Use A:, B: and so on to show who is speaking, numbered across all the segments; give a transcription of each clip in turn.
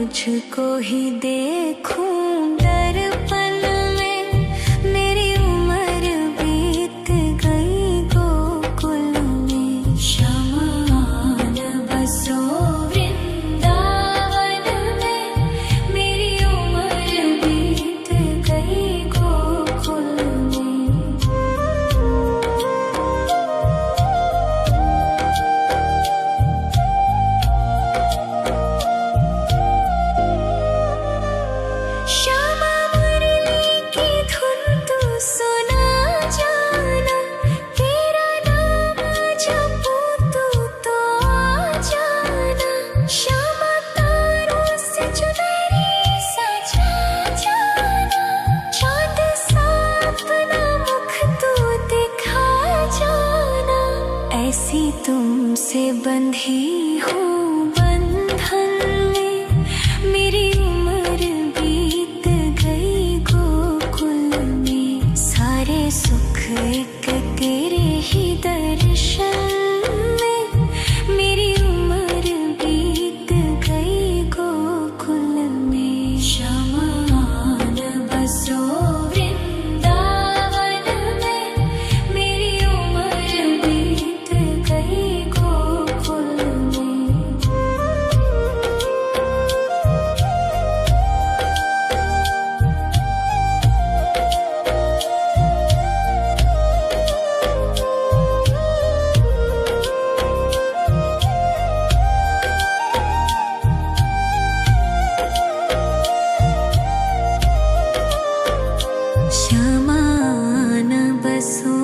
A: तुझको ही देखूं दर्पण में, मेरी उम्र बीत गई गोकुल में। शमान बसो वृंदावन में, मेरी उम्र बीत गई गोकुल में। श्यामा मुरली की धुन तू सुना जाना, तेरा नाम जपूं तू तो आ जाना। श्यामा तारों से चुनरी सजा जाना, चाँद सा अपना मुख तू दिखा जाना। ऐसी तुमसे बंधी हूँ बंधन में, मेरी उम्र बीत गई गोकुल में। सारे सुख एक तेरे ही दर्शन में, मेरी उम्र बीत गई गोकुल में। शमान बसो वृंदावन में, मेरी उम्र बीत गई गोकुल में। श्यामान बसो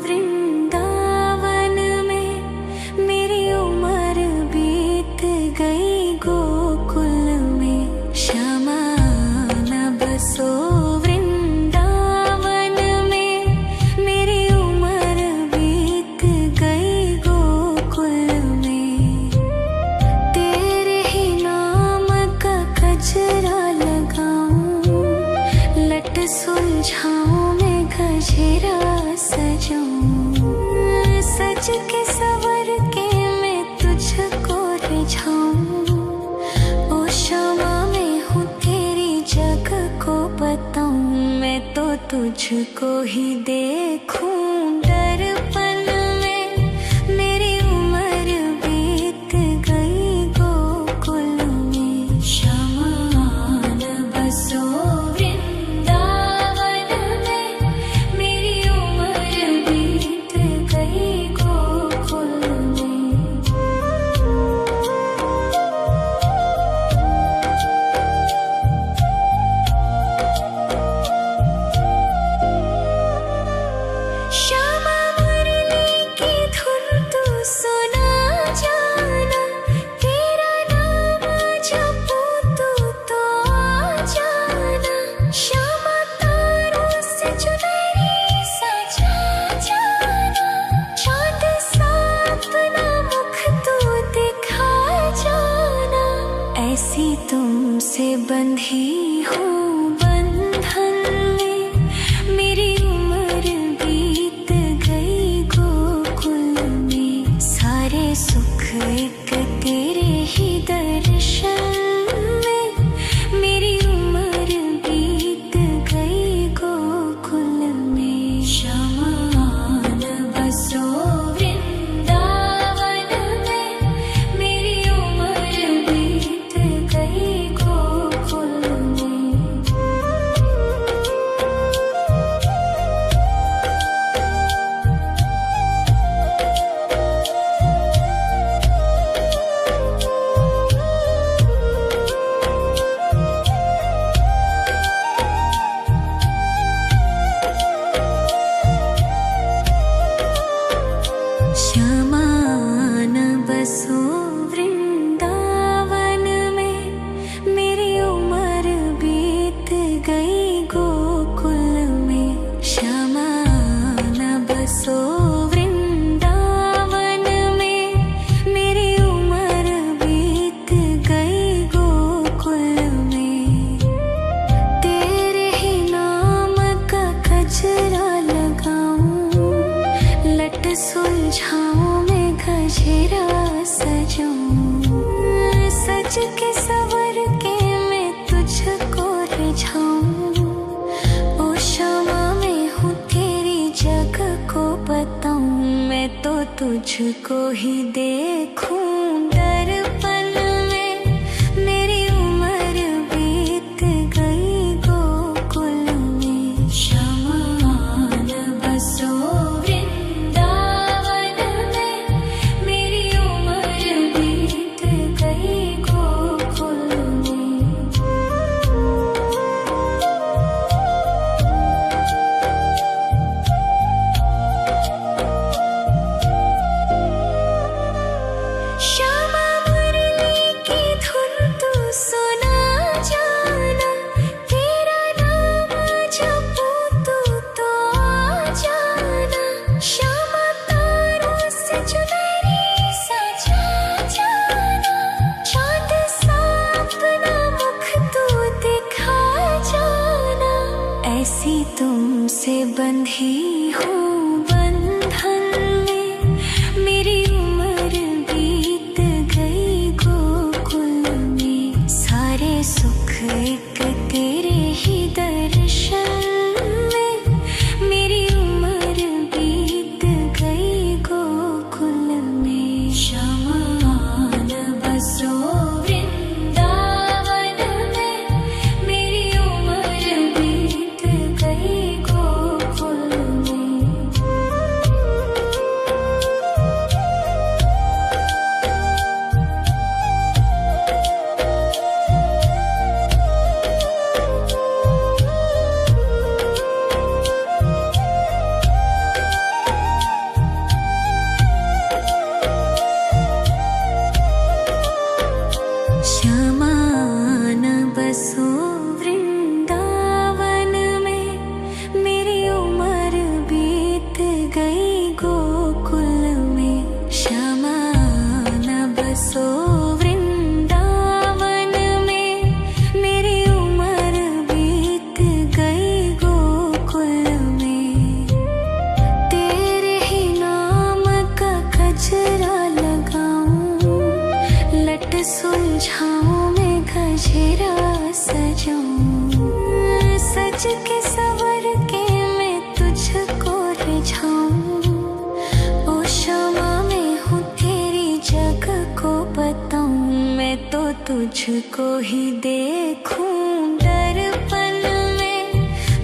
A: वृंदावन में, मेरी उम्र बीत गई गोकुल में। श्यामान बसो वृंदावन में, मेरी उम्र बीत गई गोकुल में। तेरे ही नाम का गजरा लगाऊं, लट सुलझाऊं मैं गजरा सजाऊं। सज के सवर के मैं तुझको रिझाऊं। ओ श्यामा मैं हूँ तेरी जग को बताऊं, मैं तो तुझको ही देखूं दर्पण में, मेरी उम्र बीत गई गोकुल में। शमान बसो वृंदावन में, मेरी उम्र बीत गई गोकुल में। श्यामा मुरली की धुन तू सुना जाना, तेरा नाम जपूं तू तो आ जाना। श्यामा तारों से चुनरी सजा जाना, चाँद सा अपना मुख तू दिखा जाना। ऐसी तुमसे बंधी हूँ बंधन में, मेरी उम्र बीत गई गोकुल में। सारे सुख एक तेरे ही दर्शन में, मेरी उम्र बीत गई गोकुल में। शमान बसो वृंदावन में, मेरी उम्र बीत गई गोकुल में। श्यामान बसो वृंदावन में, मेरी उम्र बीत गई गोकुल में। श्यामान बसो वृंदावन में, मेरी उम्र बीत गई गोकुल में। तेरे ही नाम का गजरा लगाऊं, लट सुलझाऊं मैं गजरा सजाऊं। सज के सवर के तुझको ही देखूं दर्पण में। मेरी उम्र बीत गई गोकुल में। शमान बसो वृंदावन में। मेरी उम्र बीत गई गोकुल में। श्यामा मुरली की धुन तू सुना जाना। तेरा नाम जपूं तू तो आ जाना। श्यामा तारों से चुनरी सजा जाना। चांद सा अपना मुख तू दिखा जाना। ऐसी तुमसे बंधी हूँ बंधन में। मेरी उम्र बीत गई गोकुल में। सारे सुख एक तेरे ही दर्शन में। मेरी उम्र बीत गई गोकुल में। शमान बसो वृंदावन में। मेरी उम्र बीत गई गोकुल में। श्यामान बसो वृंदावन में। मेरी उम्र बीत गई गोकुल में। श्यामान बसो वृंदावन में। मेरी उम्र बीत गई गोकुल में। तेरे ही नाम का गजरा लगाऊं। लट सुलझाऊं मैं गजरा सजाऊं। सज के सवर के मैं तुझको रिझाऊं। ओ क्षमा मैं हूँ तेरी जग को बताऊं। मैं तो तुझको ही देखूं दर्पण में।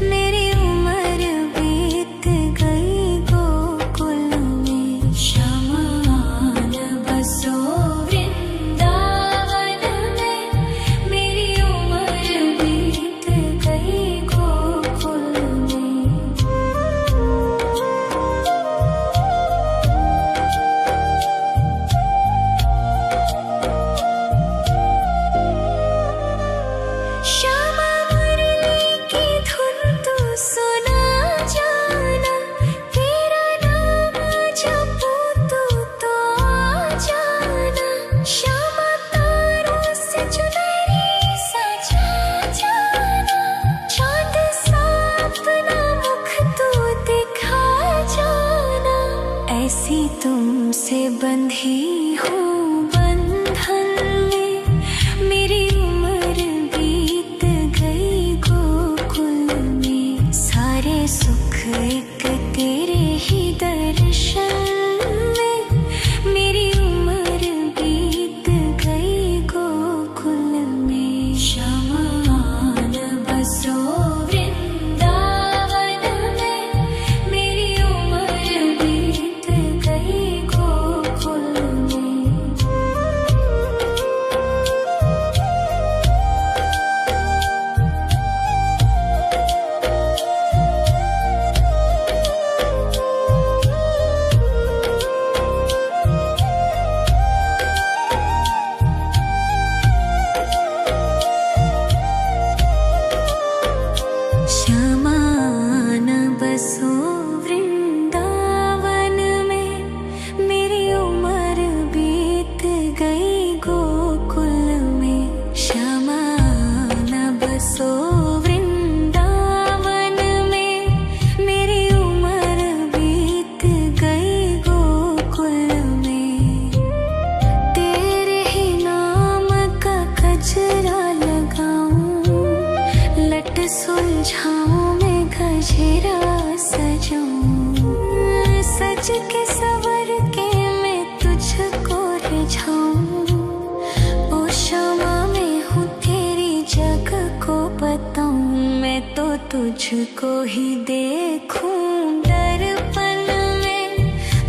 A: मेरी उम्र बीत गई गोकुल में। शमान बसो वृंदावन में। मेरी उम्र बीत गई गोकुल में। श्यामा मुरली की धुन तू सुना जाना। तेरा नाम जपूं तू तो आ जाना। श्यामा तारों से चुनरी सजा जाना। चांद सा अपना मुख तू दिखा जाना। ऐसी तुमसे बंधी हूँ बंधन में। मेरी उम्र बीत गई गोकुल में। सारे सुख एक तेरे ही दर्शन में। मेरी उम्र बीत गई गोकुल में। शमान बसो वृंदावन में। मेरी उम्र बीत गई गोकुल में। श्यामान बसो वृंदावन में। मेरी उम्र बीत गई गोकुल में। श्यामान बसो वृंदावन में। मेरी उम्र बीत गई गोकुल में। तेरे ही नाम का गजरा लगाऊं। लट सुलझाऊं मैं गजरा सजाऊं। सज के सवर के तुझको ही देखूं दर्पण में।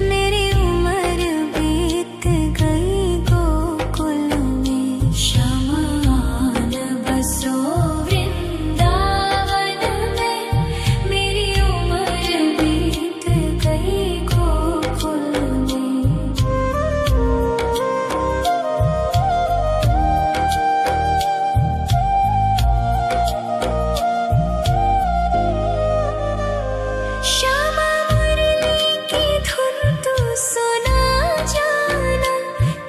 A: मेरी उम्र बीत गई गोकुल में। शमान बसो वृंदावन में। मेरी उम्र बीत गई गोकुल में। श्यामा मुरली की धुन तू सुना जाना।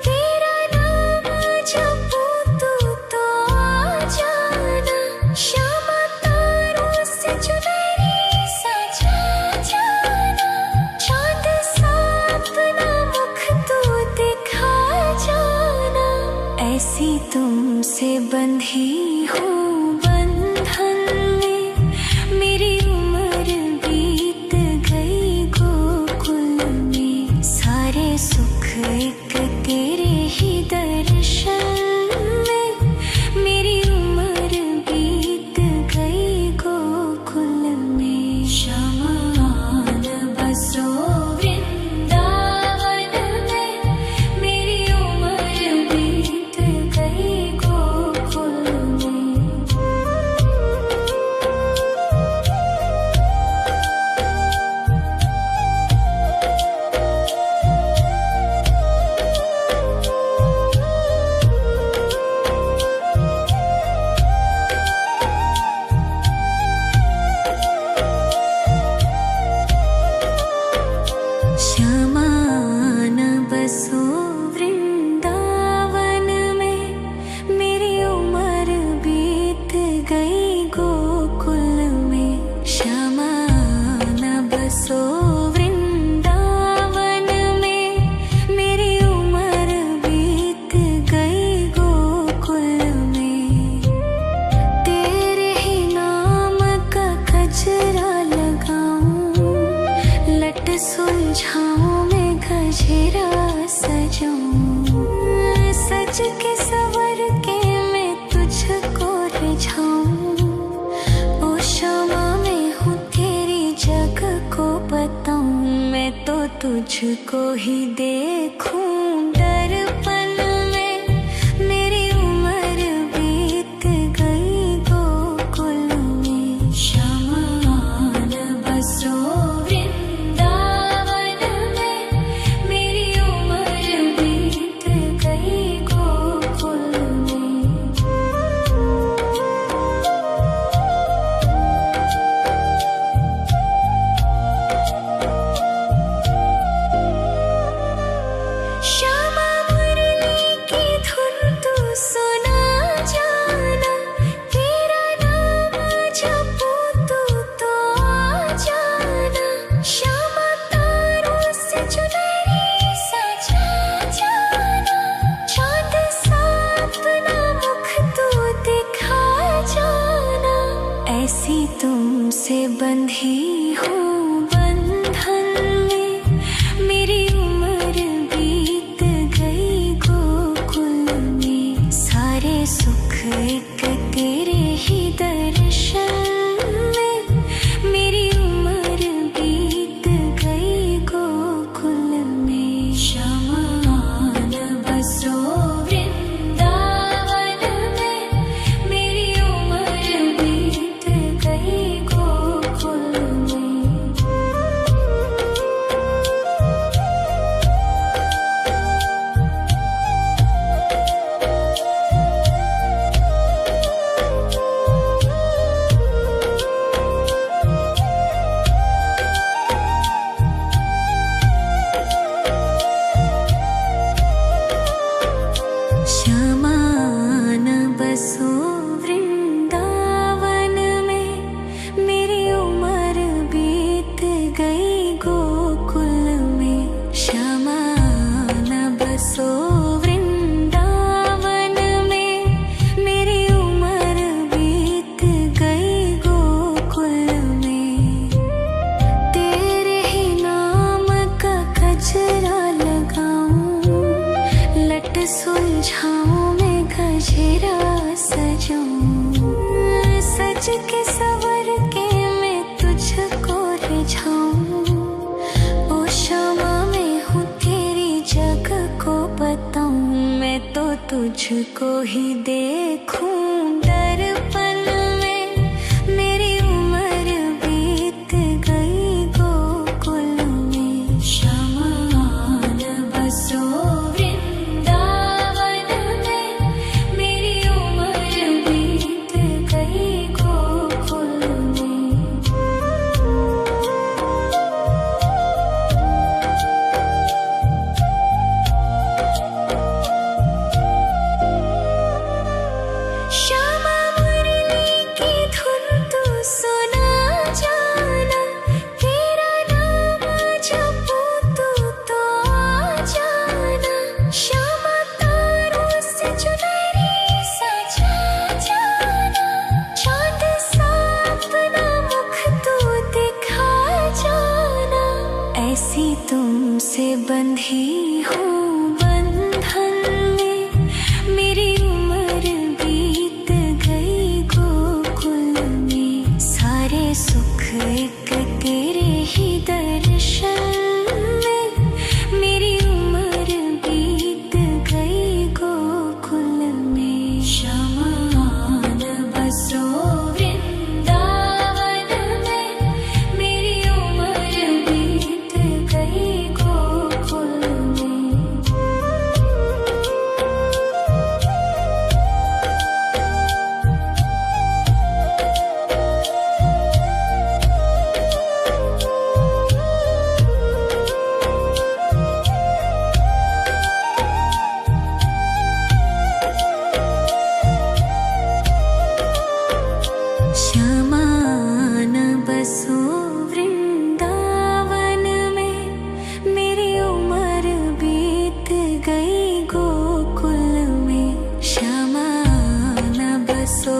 A: तेरा नाम जपूं तू तो आ जाना। श्यामा तारों से चुनरी सजा जाना। चांद सा अपना मुख तू दिखा जाना। ऐसी तुमसे बंधी हूँ बंधन में। मेरी उम्र बीत गई गोकुल में। सारे सुख एक तेरे ही दर्शन में। मेरी उम्र बीत गई गोकुल में। शमान बसो वृंदावन में। मेरी उम्र बीत गई गोकुल में। श्यामान बसो वृंदावन में। मेरी उम्र बीत गई गोकुल में। श्यामान बसो वृंदावन में। मेरी उम्र बीत गई गोकुल में। तेरे ही नाम का गजरा लगाऊं। लट सुलझाऊं मैं गजरा सजाऊं। सज के सवर के मैं तुझको रिझाऊं। ओ क्षमा मैं हूँ तेरी जग को बताऊं। मैं तो तुझको ही देखूं दर्पण में। मेरी उम्र बीत गई गोकुल में। शमान बसो वृंदावन में। मेरी उम्र बीत गई गोकुल में। श्यामा मुरली की धुन तू सुना जाना। तेरा नाम जपूं तू तो आ जाना। श्यामा तारों से चुनरी सजा जाना। चांद सा अपना मुख तू दिखा जाना। ऐसी तुमसे बंधी हूँ बंधन में। मेरी उम्र बीत गई गोकुल में। सारे सुख एक तेरे ही दर्शन में। मेरी उम्र बीत गई गोकुल में। शमान बसो वृंदावन में। मेरी उम्र बीत गई गोकुल में। श्यामान बसो वृंदावन में। मेरी उम्र बीत गई गोकुल में। श्यामान बसो वृंदावन में। मेरी उम्र बीत गई गोकुल में। तेरे ही नाम का गजरा लगाऊं। लट सुलझाऊं मैं गजरा सजाऊं। सज के सवर के सुलझाऊं। ओ क्षमा मैं हूँ तेरी जग को बताऊं। मैं तो तुझको ही देखूं दर्पण में। मेरी उम्र बीत गई गोकुल में। श्यामान बसो वृंदावन में। मेरी उम्र बीत गई गोकुल में। श्यामा मुरली की धुन तू सुना जाना। तेरा नाम जपूं तू तो आ जाना। श्यामा तारों से चुनरी सजा जाना। चाँद सा अपना मुख तू दिखा जाना। ऐसी तुमसे बंधी हूँ बंधन में। मेरी उम्र बीत गई गोकुल में। सारे सुख एक तेरे ही दर्शन में। मेरी उम्र बीत गई गोकुल में। श्यामान बसो वृंदावन में। मेरी उम्र बीत गई गोकुल में। श्यामान बसो वृंदावन में। मेरी उम्र बीत गई गोकुल में। श्यामान बसो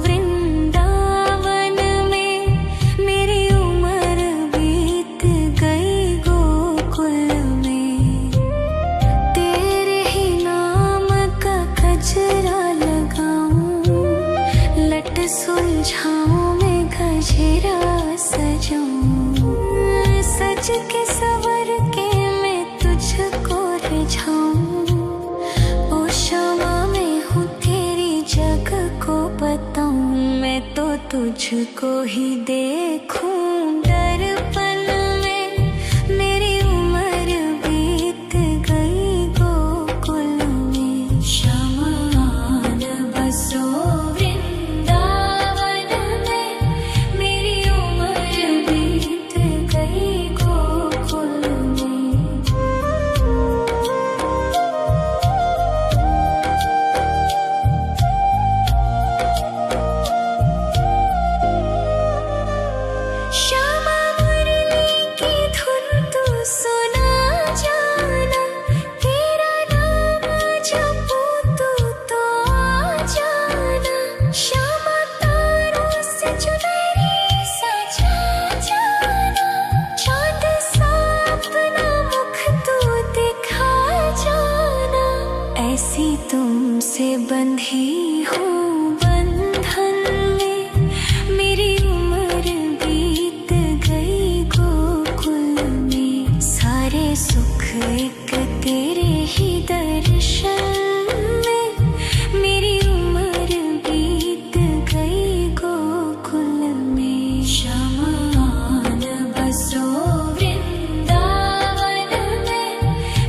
A: वृंदावन में। मेरी उम्र बीत गई गोकुल में। तेरे ही नाम का गजरा लगाऊं। लट सुलझाऊं मैं गजरा सजाऊं। सज के सवर के मैं तुझको रिझाऊं। ओ क्षमा मैं हूँ तेरी जग को बताऊं। मैं तो तुझको ही देखूं दर्पण में। मेरी उम्र बीत गई गोकुल में। श्यामान बसो वृंदावन में। मेरी उम्र बीत गई गोकुल में। श्यामा मुरली की धुन तू सुना जाना। तेरा नाम जपूं तू तो आ जाना। श्यामा तारों से चुनरी सजा जाना। चाँद सा अपना मुख तू दिखा जाना। ऐसी तुमसे बंधी हूँ बंधन में। मेरी उम्र बीत गई गोकुल में। सारे सुख एक तेरे ही दर्शन में। मेरी उम्र बीत गई गोकुल में। श्यामान बसो वृंदावन में।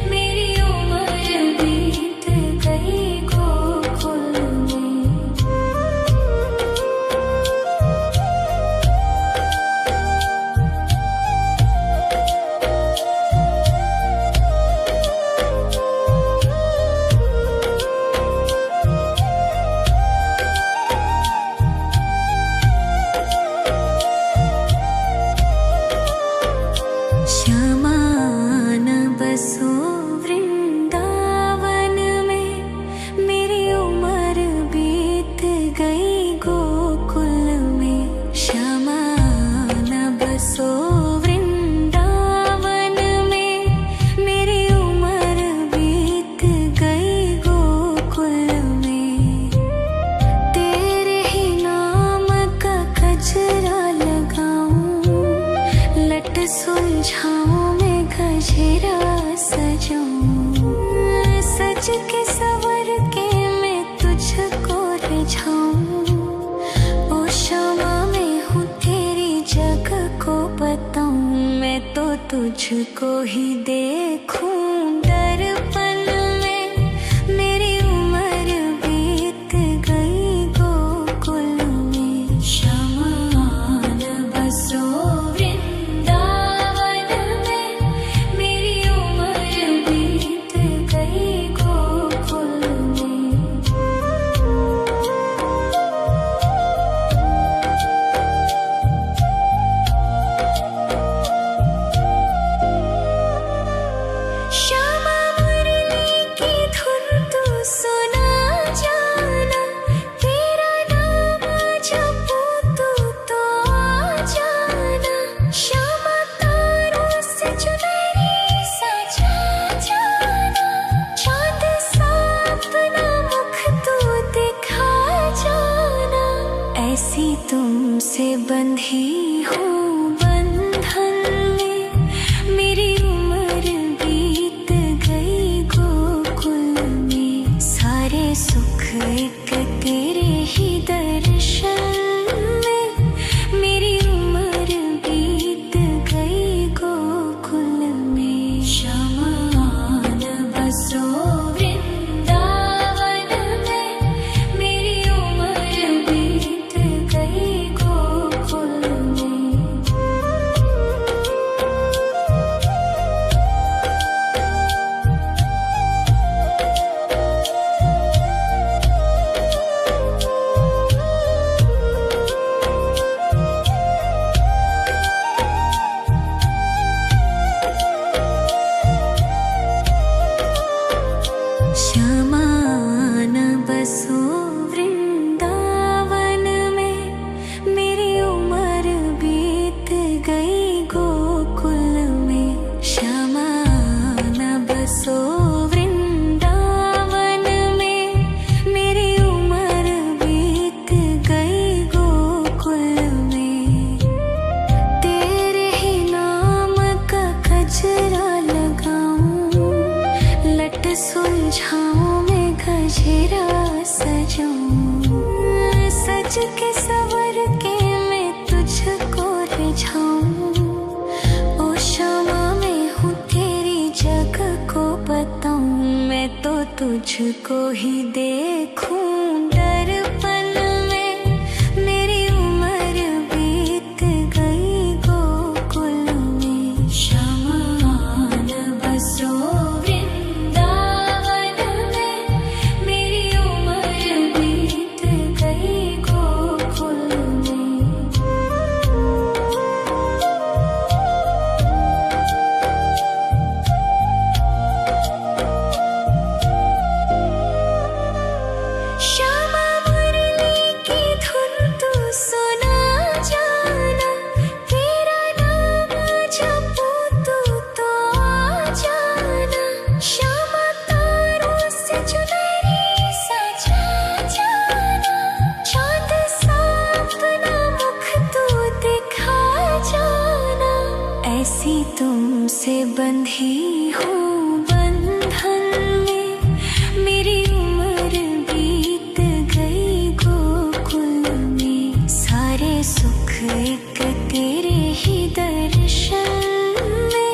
A: मेरी उम्र बीत गई गोकुल में। लट सुलझाऊं मैं गजरा सजाऊं, सज के सवर के मैं तुझको रिझाऊं। ओ शामा मैं हूँ तेरी जग को बताऊं, मैं तो तुझको ही देखूं दर्पण में। मेरी उम्र बीत गई गोकुल में, शमान बसो वृंदावन में। मेरी उम्र बीत गई गोकुल में। श्यामा मुरली की धुन तू सुना जाना, तेरा नाम जपूं तो आ जाना। श्यामा तारों से चुनरी सजा जाना, चांद सा अपना मुख तू दिखा जाना। ऐसी तुमसे बंधी हूँ बंधन में, मेरी उम्र बीत गई गोकुल में। सारे सुख एक तेरे ही दर्शन में, मेरी उम्र बीत गई गोकुल में। शमान बसो वृंदावन में, मेरी उम्र बीत गई गोकुल में। श्यामान बसो वृंदावन में, मेरी उम्र बीत गई गोकुल में। श्यामान बसो वृंदावन में, मेरी उम्र बीत गई गोकुल में। तेरे ही नाम का गजरा लगाऊं, लट सुलझाऊं मैं गजरा सजाऊं, सज के सवर के मैं तुझको रिझाऊं। ओ शामा मैं हूँ तेरी जग को बताऊं, मैं तो तुझको ही देखूं दर्पण में। मेरी उम्र बीत गई गोकुल में, शमान बसो वृंदावन में। मेरी उम्र बीत गई गोकुल में। श्यामा मुरली की धुन तू सुना जाना, तेरा नाम जपूं तो आ जाना। श्यामा तारों से चुनरी सजा जाना, चांद सा अपना मुख तू दिखा जाना। ऐसी तुमसे बंधी हूँ बंधन में, मेरी उम्र बीत गई गोकुल में। सारे सुख एक तेरे ही दर्शन में,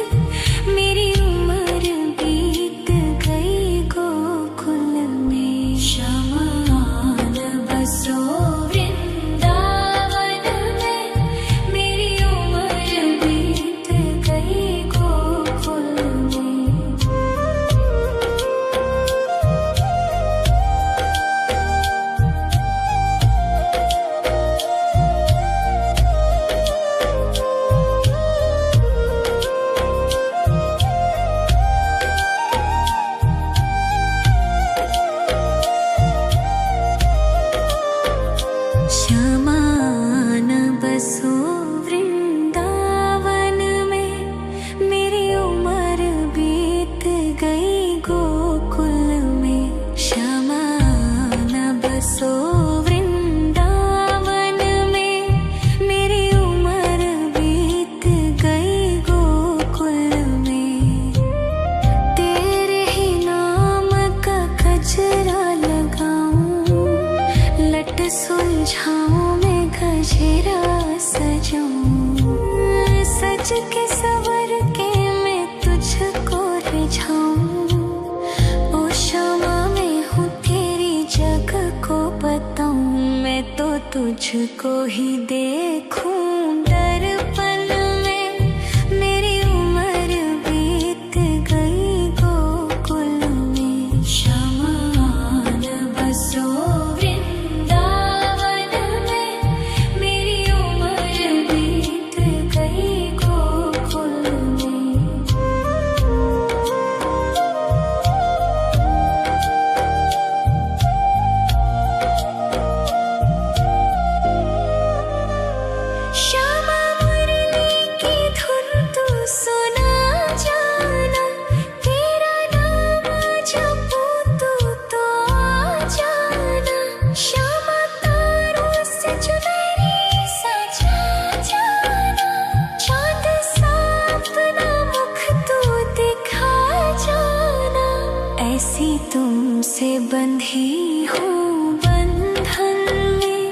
A: मेरी उम्र बीत गई गोकुल में। शमान बसो वृंदावन में, मेरी उम्र बीत गई गोकुल में। सुलझाऊं मैं गजरा सजाऊं, सज के सवर के मैं तुझको रिझाऊं। ओ शमा मैं हूँ तेरी जग को बताऊं, मैं तो तुझको ही देखूं। दर्पण में मेरी उम्र बीत गई गोकुल में, शमान बसो वृंदावन में, मेरी उम्र बीत गई गोकुल में। श्यामा मुरली की धुन तू सुना जाना, तेरा नाम जपूं तो आ जाना। श्यामा तारों से चुनरी सजा जाना, चांद सा अपना मुख तू दिखा जाना। ऐसी तुमसे बंधी हूँ बंधन में,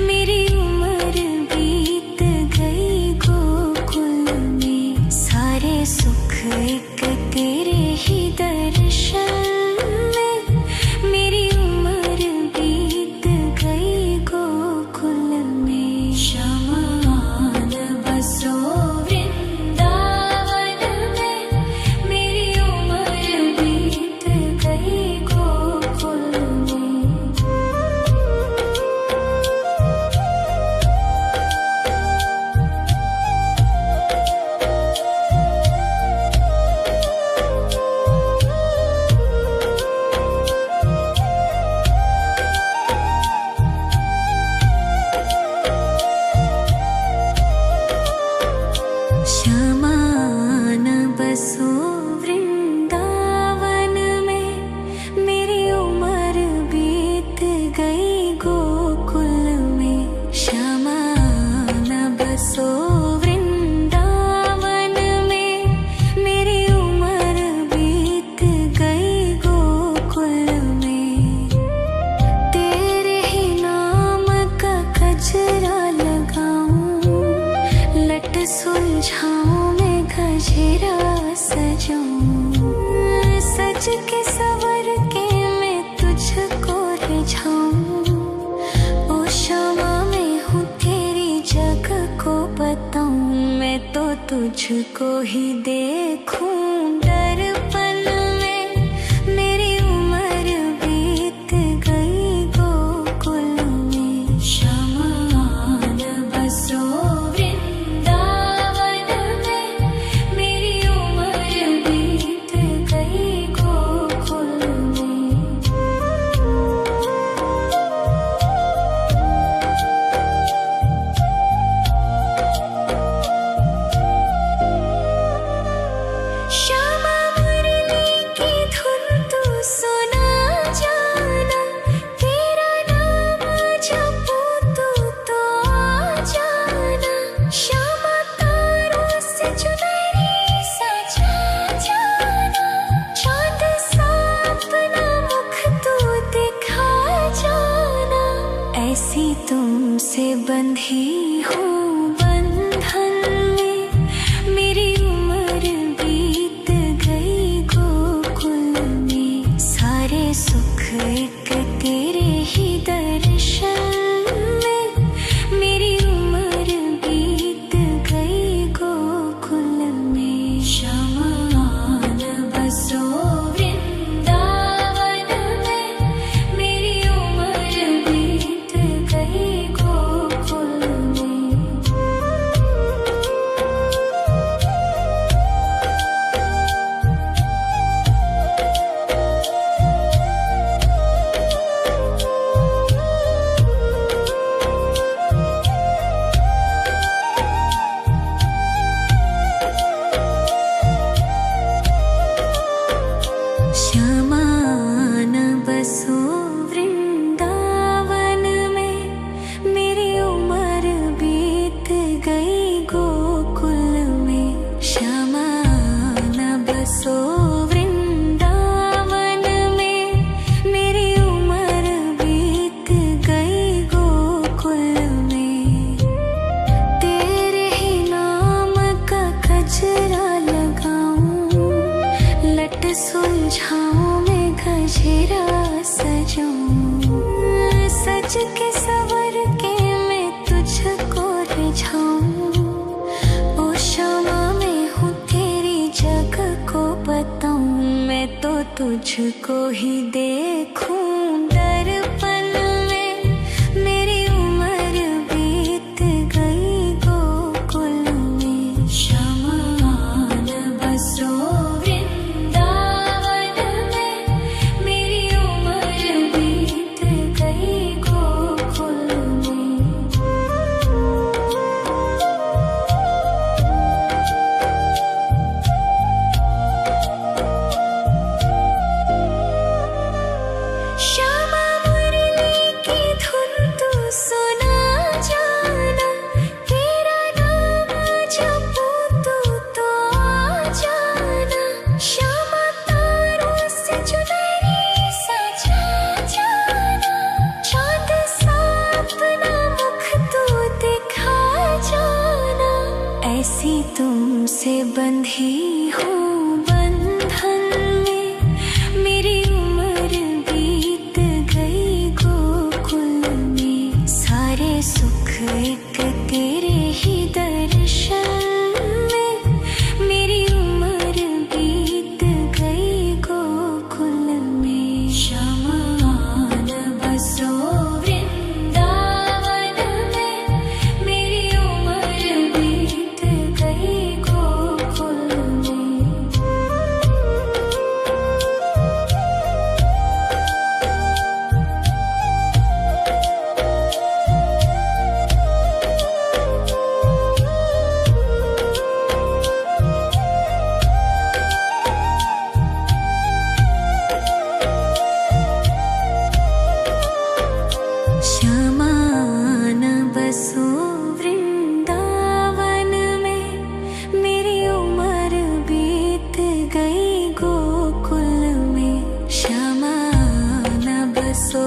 A: मेरी उम्र बीत गई गोकुल में। सारे सुख एक तेरे ही दर्शन में, मेरी उम्र बीत गई गोकुल में। शमान बसो वृंदावन में, मेरी उम्र बीत गई गोकुल में। शमान बसो वृंदावन में, मेरी उम्र बीत गई गोकुल में। शमान बसो वृंदावन में, मेरी उम्र बीत गई गोकुल में। तेरे ही नाम का गजरा लगाऊं, लट सुलझाऊं मैं गजरा सजाऊं, सज के सवर के मैं तुझको रिझाऊं। ओ शमा मैं हूँ तेरी जग को बताऊं, मैं तो तुझको ही देखूं। दर्पण में मेरी उम्र बीत गई गोकुल में। शमान बसो वृंदावन में, मेरी उम्र बीत गई गोकुल में। श्यामा मुरली की धुन तू सुना जाना, तेरा नाम जपूं तो आ जाना। श्यामा तारों से चुनरी सजा जाना, चांद सा अपना मुख तू दिखा जाना। ऐसी तुमसे बंधी हूँ बंधन में, मेरी उम्र बीत गई गोकुल में। सारे सुख एक तेरे ही दर्शन में, मेरी उम्र बीत गई गोकुल में। शमान बसो वृंदावन में, मेरी उम्र बीत गई गोकुल में। गजरा सजाऊं, सज के सवर के मैं तुझको रिझाऊं। ओ शामा मैं हूँ तेरी जग को बताऊं, मैं तो तुझको ही देखूं दर्पण में। मेरी उम्र बीत गई गोकुल में, श्यामा आन बसो वृंदावन में। मेरी उम्र बीत गई गोकुल में। श्यामा मुरली की धुन तू सुना जाना, तेरा नाम जपूं तो आ जाना। श्यामा तारों से चुनरी सजा जाना, चाँद सा अपना मुख तू दिखा जाना। ऐसी तुमसे बंधी हूँ बंधन में, मेरी उम्र बीत गई गोकुल में। सारे सुख एक तेरे ही दर्शन में, मेरी उम्र बीत गई गोकुल में। श्यामा आन बसो वृंदावन में, मेरी उम्र बीत गई गोकुल में। श्यामा आन बसो वृंदावन में, मेरी उम्र बीत गई गोकुल में। श्यामा आन बसो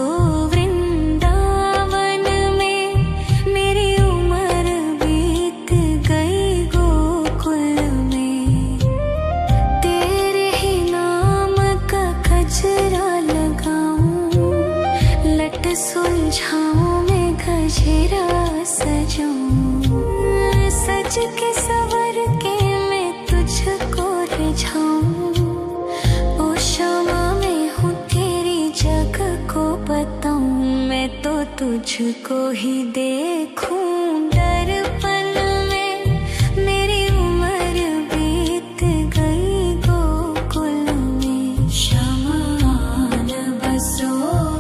A: वृंदावन में, मेरी उम्र बीत गई गोकुल में। तेरे ही नाम का गजरा लगाऊं, लट सुलझाऊं मैं गजरा सजाऊं। सज के सवर के मैं तुझको रिझाऊं। ओ शामा मैं हूँ तेरी जग को बताऊं, मैं तो तुझको ही देखूं दर्पण में। मेरी उम्र बीत गई गोकुल में। श्यामा आन बसो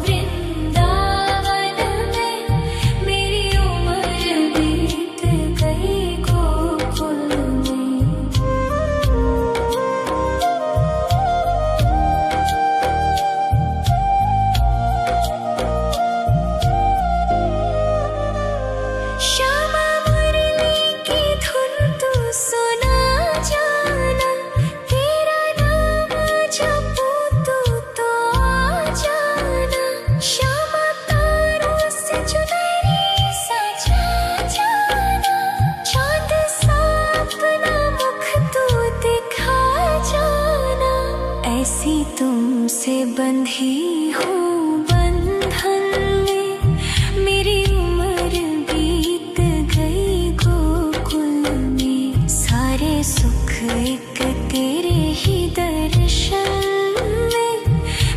A: वृंदावन में, मेरी उम्र बीत गई गोकुल में। श्यामा मुरली की धुन तू सुना जाना, तेरा नाम जपूं तो आ जाना। श्यामा तारों से चुनरी सजा जाना, चाँद सा अपना मुख तू दिखा जाना। ऐसी तुमसे बंधी हूँ बंधन में, मेरी उम्र बीत गई गोकुल में। सारे सुख एक तेरे ही दर्शन में,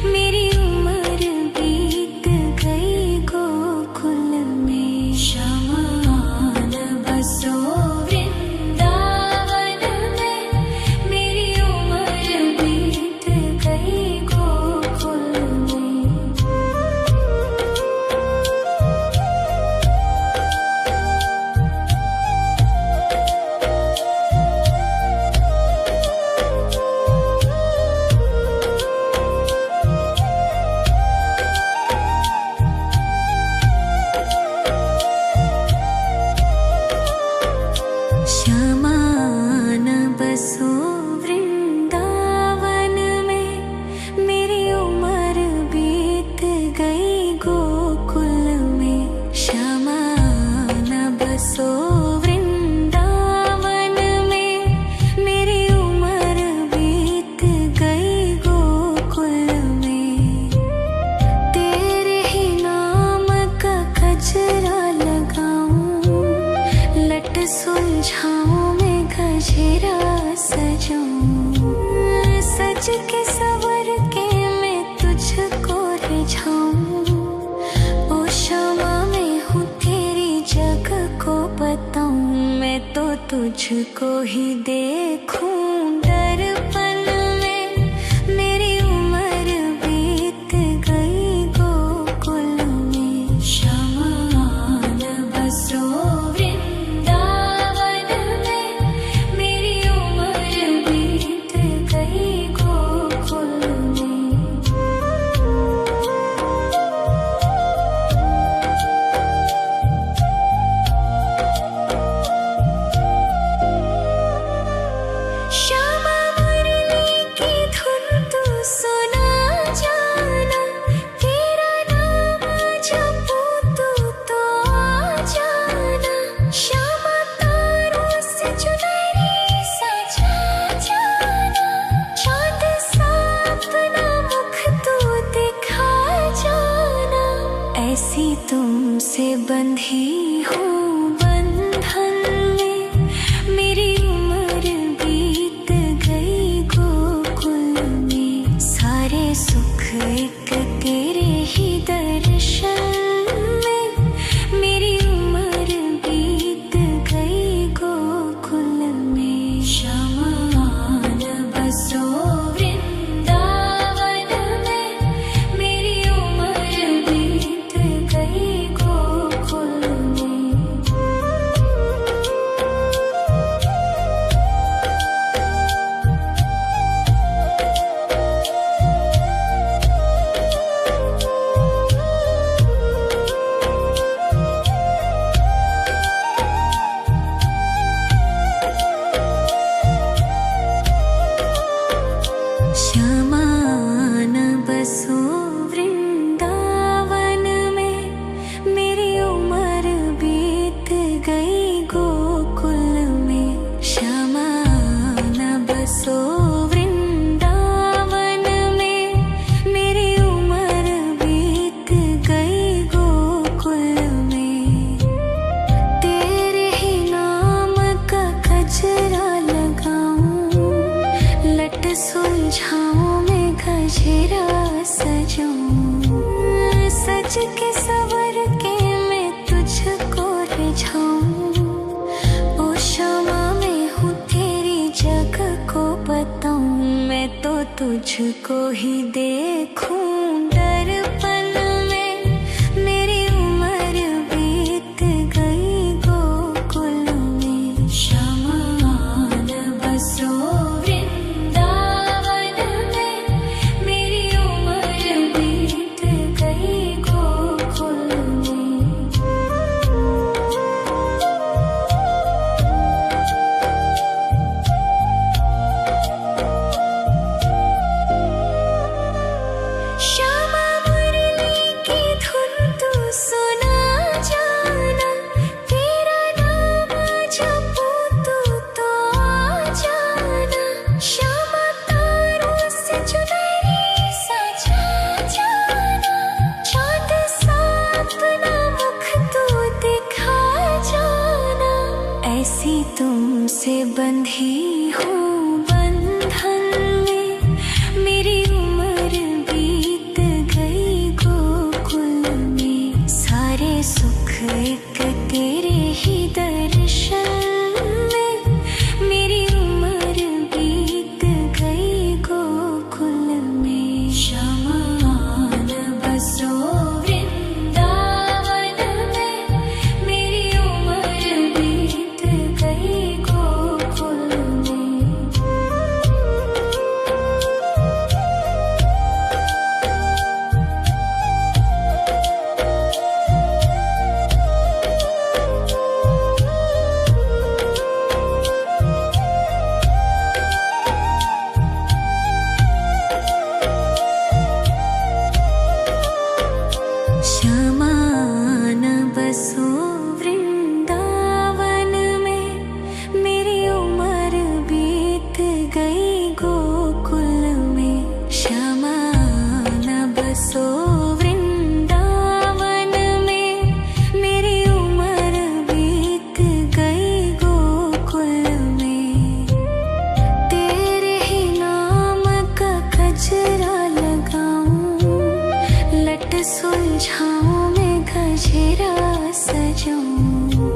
A: मेरी उम्र बीत गई गोकुल में। श्यामा आन बसो वृंदावन में, मेरी उम्र बीत गई गोकुल में। सज के सवर के मैं तुझको रिझाऊं। ओ क्षमा मैं हूँ तेरी जग को बताऊं। मैं तो तुझको ही देखूं दर्पण में। मेरी उम्र बीत गई गोकुल में। श्यामान बसो वृंदावन में। मेरी उम्र बीत गई गोकुल में। श्यामा मुरली की धुन तू सुना जाना। तेरा नाम जपूं तो आ जाना। श्यामा तारों से चुनरी सजा जाना। चाँद सा अपना मुख तू दिखा जाना। ऐसी तुमसे बंधी हूँ बंधन में। मेरी उम्र बीत गई गोकुल में। सारे सुख एक तेरे ही दर्शन में। मेरी उम्र बीत गई गोकुल में। श्यामान बसो वृंदावन में। मेरी उम्र बीत गई गोकुल में। श्यामान बसो वृंदावन में। मेरी उम्र बीत गई गोकुल में। श्यामान बसो वृंदावन में। मेरी उम्र बीत गई गोकुल में। तेरे ही नाम का गजरा लगाऊं। लट सुलझाऊं मैं गजरा सजाऊं। सज के सवर के मैं तुझको रिझाऊं। ओ क्षमा मैं हूँ तेरी जग को बताऊं। मैं तो तुझको ही देखूं दर्पण में। मेरी उम्र बीत गई गोकुल में। श्यामान बसो वृंदावन में। मेरी उम्र बीत गई गोकुल में। श्यामा मुरली सुलझाऊं मैं गजरा सजाऊं,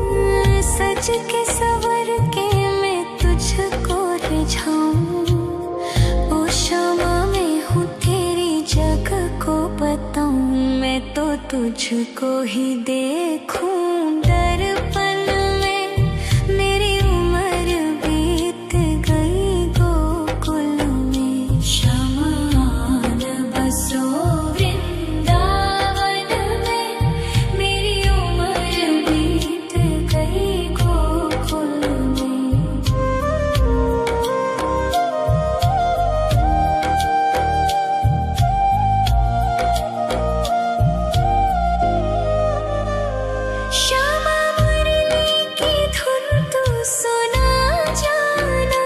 A: सज के सवर के मैं तुझको रिझाऊं। ओ शमा मैं हूँ तेरी जग को बताऊं, मैं तो तुझको ही देखूं दर्पण में। मेरी उम्र बीत गई गोकुल में, शमान बसो वृंदावन में। मेरी उम्र बीत गई गोकुल में। श्यामा मुरली की धुन तू सुना जाना,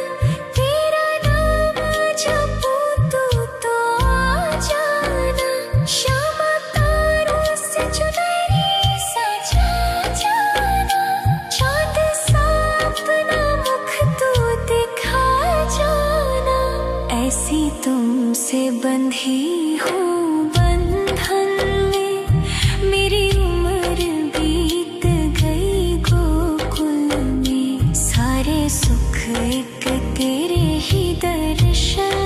A: तेरा नाम जपूं तू तो आ जाना। श्यामा तारों से चुनरी सजा जाना, चाँद सा अपना मुख तू दिखा जाना। ऐसी तुमसे बंधी हूँ बंधन में, मेरी उम्र बीत गई गोकुल में। सारे सुख एक तेरे ही दर्शन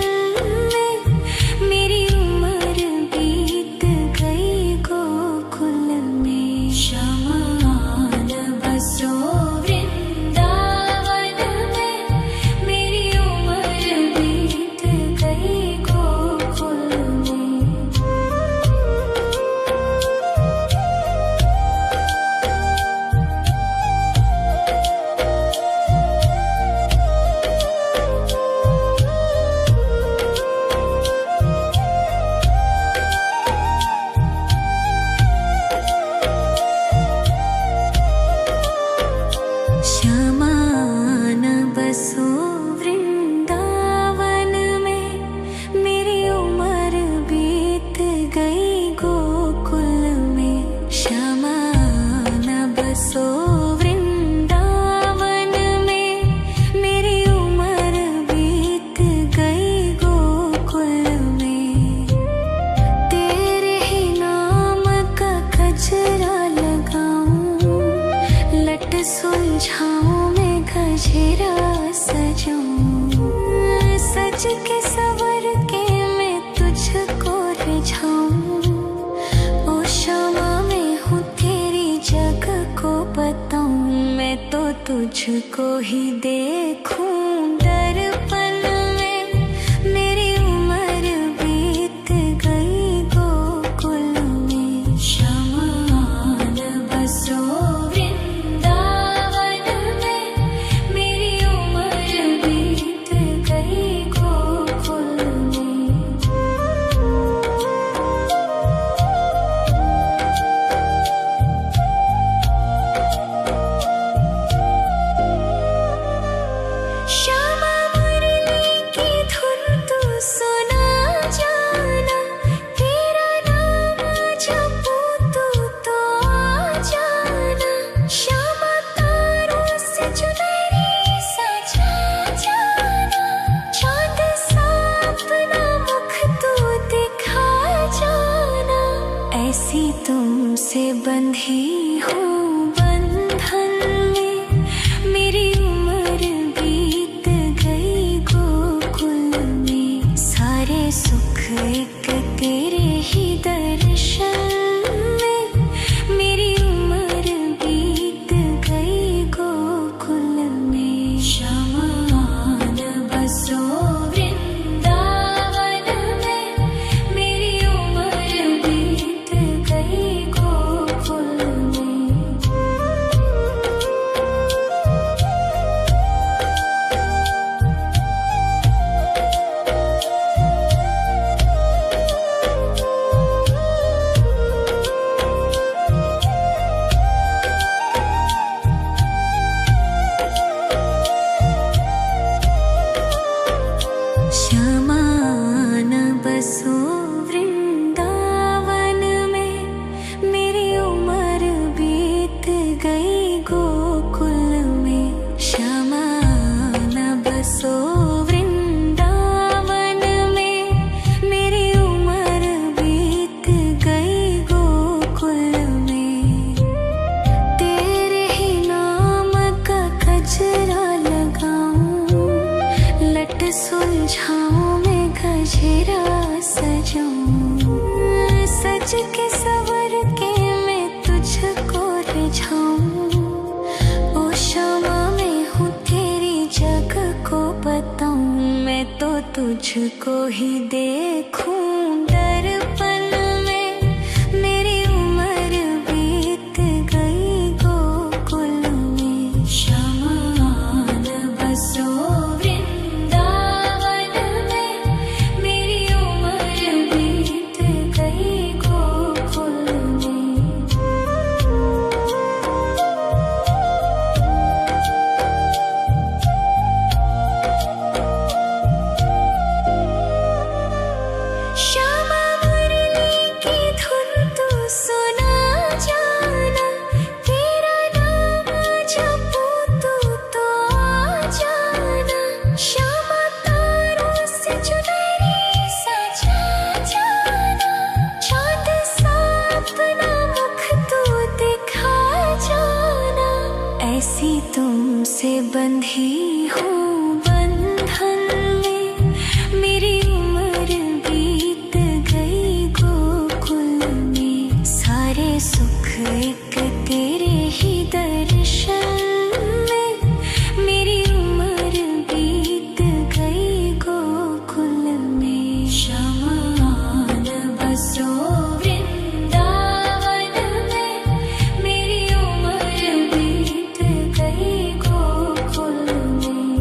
A: में, मेरी उम्र बीत गई गोकुल में। शमान बसो वृंदावन में, मेरी उम्र बीत गई गोकुल में। शमान बसो वृंदावन में, मेरी उम्र बीत गई गोकुल में। शमान बसो वृंदावन में, मेरी उम्र बीत गई गोकुल में। तेरे ही नाम का गजरा लगाऊं, लट सुलझाऊं मैं गजरा सजाऊं। सज के सवर के मैं तुझको रिझाऊं। ओ शमा मैं हूँ तेरी जग को बताऊं, मैं तो तुझको ही देखूं दर्पण में। मेरी उम्र बीत गई गोकुल में। शमान बसो वृंदावन में, मेरी उम्र बीत गई गोकुल में। श्यामा मुरली की धुन तू सुना जाना, तेरा नाम जपूं तू तो आ जाना। श्यामा तारों से चुनरी सजा जाना, चाँद सा अपना मुख तू दिखा जाना। ऐसी तुमसे बंधी हूँ बंधन में, मेरी उम्र बीत गई गोकुल में। सारे सुख एक तेरे ही दर्शन में, मेरी उम्र बीत गई गोकुल में। शमान बसो वृंदावन में, मेरी उम्र बीत गई गोकुल में। शमान बसो वृंदावन में, मेरी उम्र बीत गई गोकुल में। शमान बसो वृंदावन में, मेरी उम्र बीत गई गोकुल सुलझाऊं मैं गजरा सजाऊं, सज के सवर के मैं तुझको रिझाऊं। ओ शमा मैं हूँ तेरी जग को बताऊं, मैं तो तुझको ही देखूं दर्पण में। मेरी उम्र बीत गई गोकुल में, शमा न बसो वृंदावन में। मेरी उम्र बीत गई गोकुल में। श्यामा मुरली की धुन तू सुना जाना, तेरा नाम जपूं तो आ जाना। श्यामा तारों से चुनरी सजा जाना, चाँद सा अपना मुख तू दिखा जाना। ऐसी तुमसे बंधी हूँ बंधन में, मेरी उम्र बीत गई गोकुल में। सारे सुख एक तेरे ही दर्शन में, मेरी उम्र बीत गई गोकुल में। शमा न बसो वृंदावन में, मेरी उम्र बीत गई गोकुल में।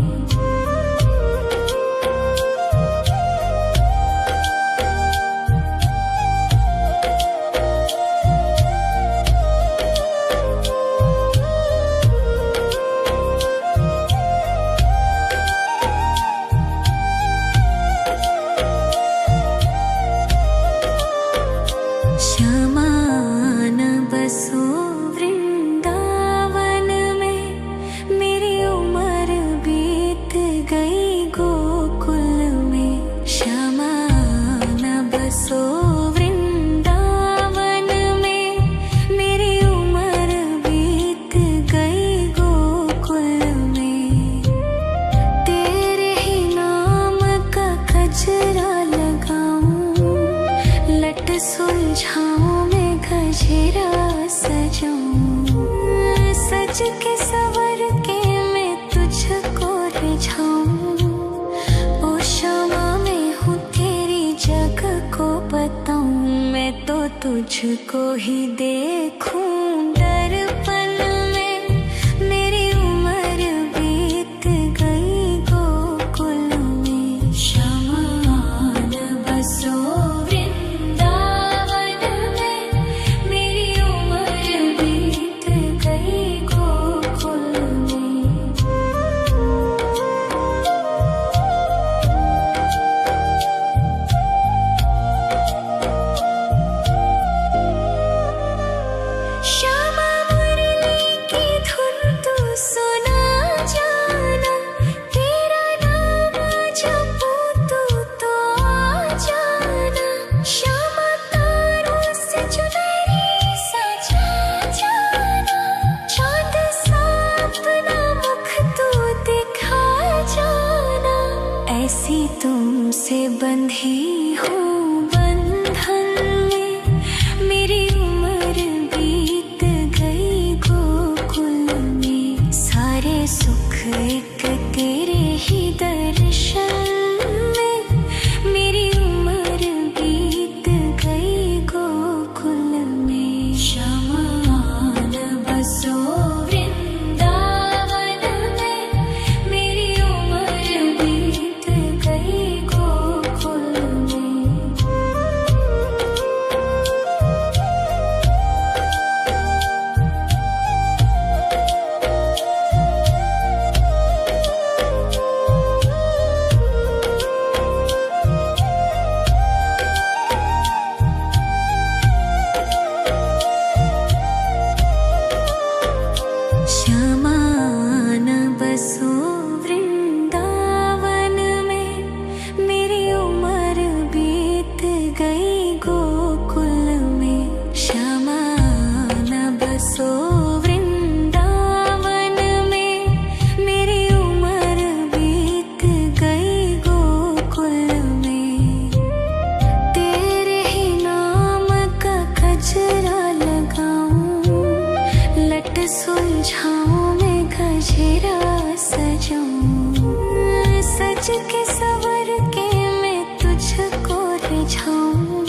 A: श्यामा न बसो वृंदावन में, मेरी उम्र बीत गई गोकुल में। श्यामा न बसो वृंदावन में, मेरी उम्र बीत गई गोकुल में। तेरे ही नाम का गजरा लगाऊं, लट सुलझाऊं मैं गजरा सजाऊं। सज के सवर के मैं तुझको रिझाऊं। ओ शमा मैं हूँ तेरी जग को बताऊं, मैं तो तुझको ही देखूं दर्पण में। मेरी उम्र बीत गई गोकुल में। शमा न बसो वृंदावन में, मेरी उम्र बीत गई गोकुल में। श्यामा मुरली की धुन तू सुना जाना, तेरा नाम जपूं तो आ जाना। श्यामा तारों से चुनरी सजा जाना, चाँद सा अपना मुख तू दिखा जाना। ऐसी तुमसे बंधी हूँ बंधन में, मेरी उम्र बीत गई गोकुल में। सारे सुख एक तेरे ही दर्शन में, मेरी उम्र बीत गई गोकुल में। शमा न बसो वृंदावन में, मेरी उम्र बीत गई गोकुल में। सवर के मैं तुझको रिझाऊं।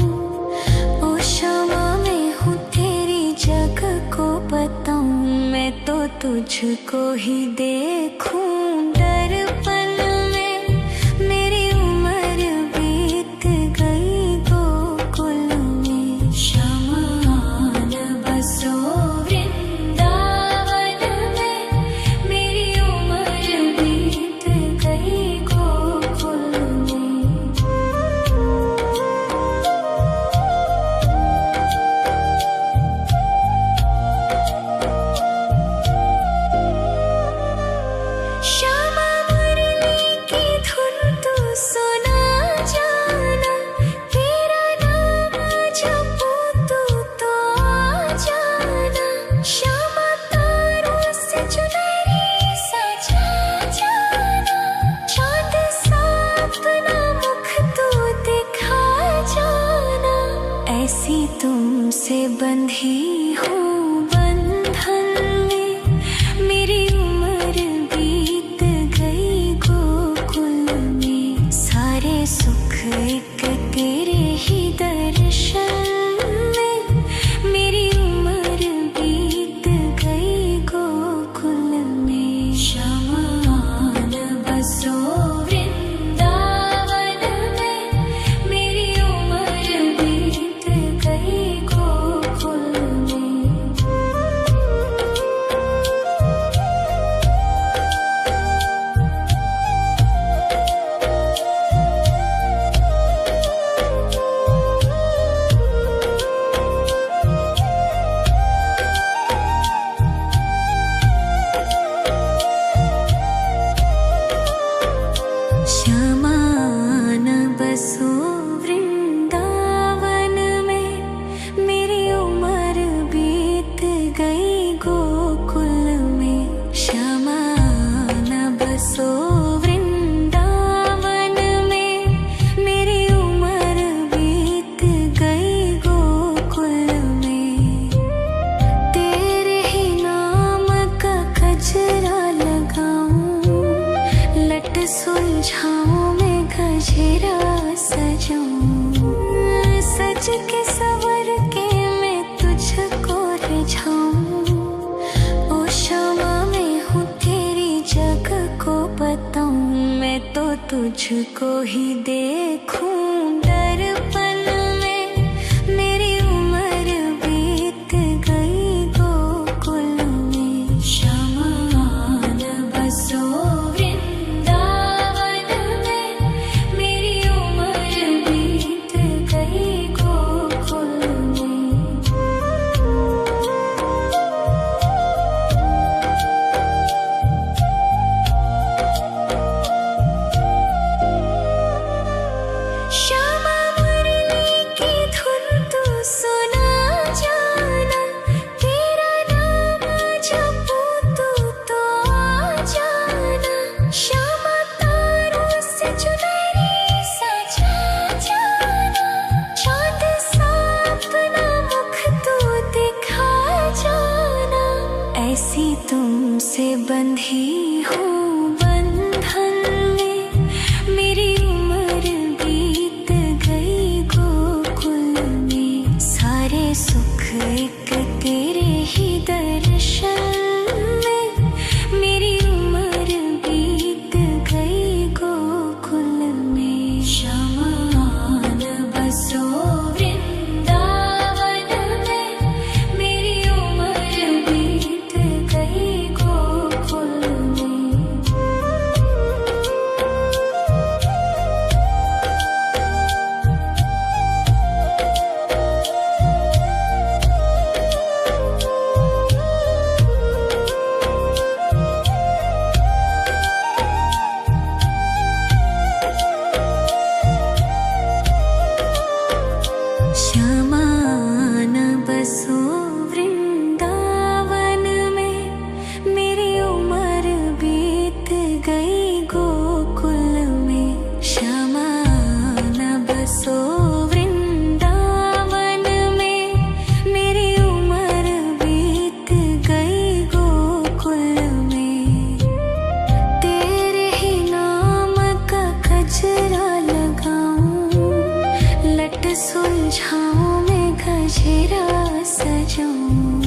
A: ओ क्षमा मैं हूँ तेरी जग को बताऊं। मैं तो तुझको ही देखूं दर्पण में। मेरी उम्र बीत गई गोकुल में। श्यामान बसो वृंदावन में। मेरी उम्र बीत गई गोकुल में। श्यामा मुरली की धुन तू सुना जाना। तेरा नाम जपूं तू तो आ जाना। श्यामा तारों से चुनरी सजा जाना। चाँद सा अपना मुख तू दिखा जाना। ऐसी तुमसे बंधी हूँ बंधन में। मेरी उम्र बीत गई गोकुल में। सारे सुख एक तेरे ही दर्शन में। मेरी उम्र बीत गई गोकुल में। श्यामान बसो वृंदावन में। मेरी उम्र बीत गई गोकुल में। श्यामान बसो वृंदावन में। मेरी उम्र बीत गई गोकुल में। श्यामान बसो वृंदावन में। मेरी उम्र बीत गई गोकुल में। तेरे ही नाम का गजरा लगाऊं। लट सुलझाऊं मैं गजरा सजाऊं। सज के सवर के मैं तुझको रिझाऊं। ओ क्षमा मैं हूँ तेरी जग को बताऊं। मैं तो तुझको ही देखूं दर्पण में। मेरी उम्र बीत गई गोकुल में। श्यामान बसो वृंदावन में। मेरी उम्र बीत गई गोकुल में। सुलझाऊं मैं गजरा सजाऊं,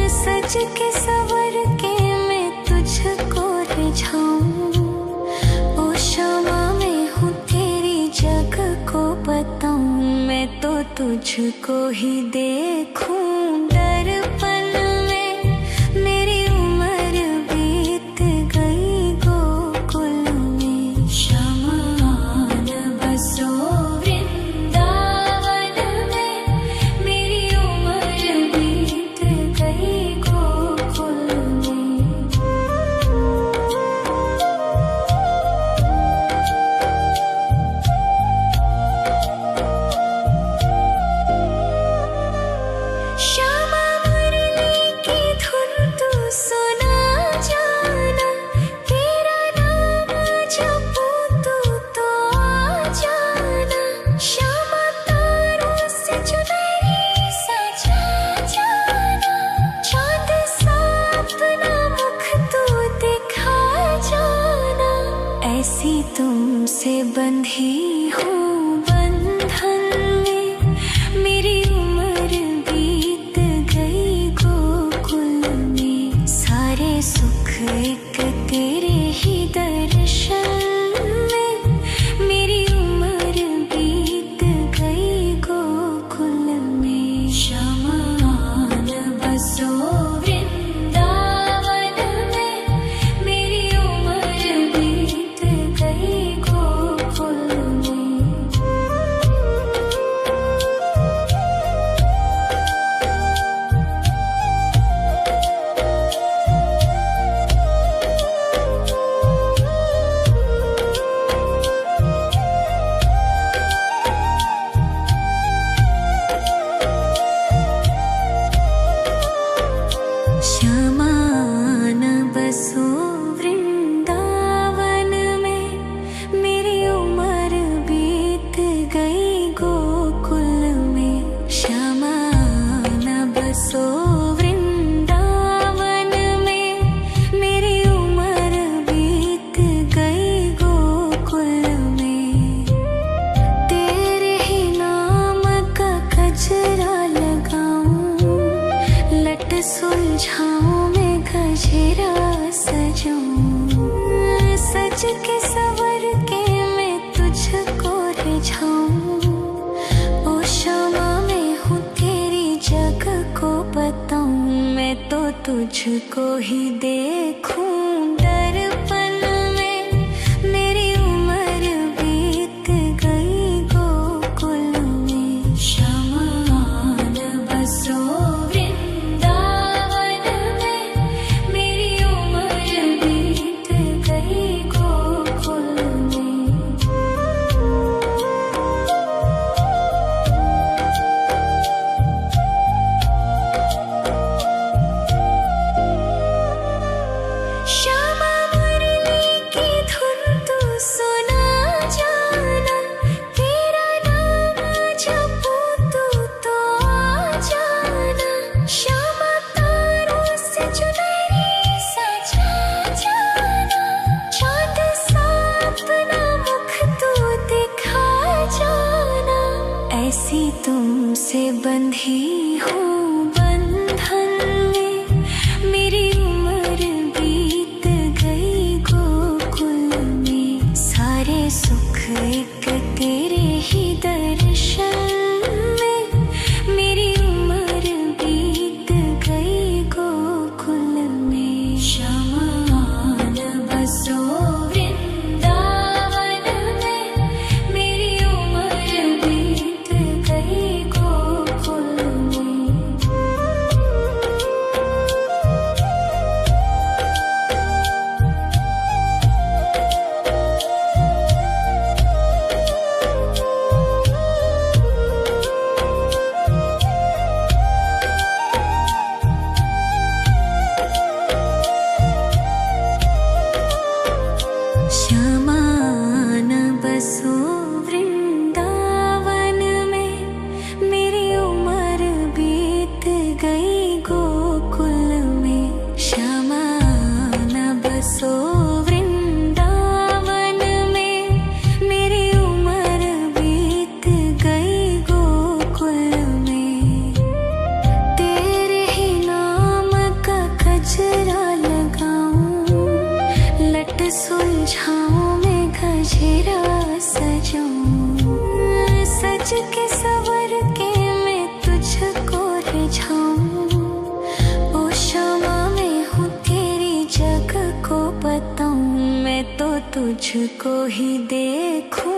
A: सज के सवर के मैं तुझको रिझाऊं। ओ शमा मैं हूँ तेरी जग को बताऊं, मैं तो तुझको ही देखूं। दर्पण में मेरी उम्र बीत गई गोकुल में, शमान बसो वृंदावन में, मेरी उम्र बीत गई गोकुल में। श्यामा मुरली की धुन तू सुना जाना, तेरा नाम जपूं तो आ जाना। श्यामा तारों से चुनरी सजा जाना, चाँद सा अपना मुख तू दिखा जाना। ऐसी तुमसे बंधी हूँ बंधन में, मेरी उम्र बीत गई गोकुल में। सारे सुख एक तेरे ही दर्शन में, मेरी उम्र बीत गई गोकुल में। शमान बसो वृंदावन में, मेरी उम्र बीत गई गोकुल में। शमान बसो वृंदावन में, मेरी उम्र बीत गई गोकुल में। शमान बसो वृंदावन में, मेरी उम्र बीत गई गोकुल में। तेरे ही नाम का गजरा लगाऊं, लट सुलझाऊं मैं गजरा सजाऊं, सज के सवर के मैं तुझको रिझाऊं। ओ शमा मैं हूँ तेरी जग को बताऊं, मैं तो तुझको ही देखूं। दर्पण में मेरी उम्र बीत गई गोकुल में, शमान बसो वृंदावन में, मेरी उम्र बीत गई गोकुल में। श्यामा मुरली की धुन तू सुना जाना, तेरा नाम जपूं तो आ जाना। श्यामा तारों से चुनरी सजा जाना, चाँद सा अपना मुख तू दिखा जाना। ऐसी तुमसे बंधी हूँ बंधन में, मेरी उम्र बीत गई गोकुल में। सारे सुख एक तेरे ही दर्शन में, मेरी उम्र बीत गई गोकुल में। शमान बसो वृंदावन में, मेरी उम्र बीत गई गोकुल में। जाऊं, सज के सवर के मैं तुझको रिझाऊं। ओ शमा मैं हूँ तेरी जग को बताऊं, मैं तो तुझको ही देखूं।